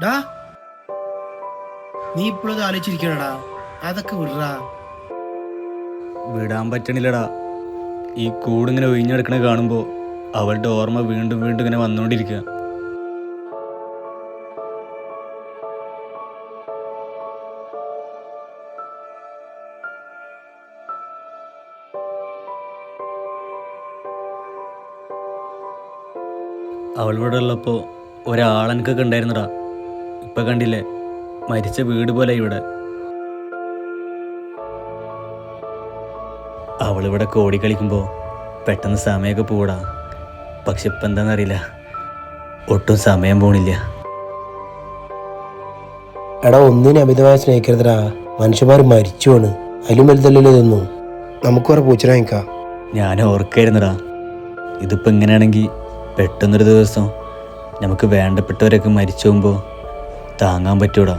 ഡാ നീ ഇപ്പോഴത് ആലോചിച്ചിരിക്കണടാ, അതൊക്കെ വിടറാ. വിടാൻ പറ്റണില്ലടാ. ഈ കൂടിങ്ങനെ ഒഴിഞ്ഞെടുക്കണ കാണുമ്പോൾ അവളുടെ ഓർമ്മ വീണ്ടും വീണ്ടും ഇങ്ങനെ വന്നുകൊണ്ടിരിക്കുക. അവളിവിടെ ഉള്ളപ്പോൾ ഒരാളെനിക്കൊക്കെ ഉണ്ടായിരുന്നടാ. ഇപ്പം കണ്ടില്ലേ, മരിച്ച വീട് പോലെ ഇവിടെ. അവളിവിടെ കോടി കളിക്കുമ്പോൾ പെട്ടെന്ന് സമയമൊക്കെ പോടാ. പക്ഷെ ഇപ്പം എന്താണെന്നറിയില്ല, ഒട്ടും സമയം പോണില്ല. എടാ ഒന്നിനെ അമിതമായി സ്നേഹിക്കരുതടാ. മനുഷ്യന്മാർ മരിച്ചുവാണ്, അതിലും വലുതല്ലല്ലോ ഇതൊന്നും. നമുക്ക് കുറെ പൂച്ചനെ വാങ്ങിക്കാം. ഞാൻ ഓർക്കായിരുന്നടാ, ഇതിപ്പോൾ ഇങ്ങനെയാണെങ്കിൽ പെട്ടെന്നൊരു ദിവസം നമുക്ക് വേണ്ടപ്പെട്ടവരൊക്കെ മരിച്ചു പോകുമ്പോൾ താങ്ങാൻ പറ്റൂടാ.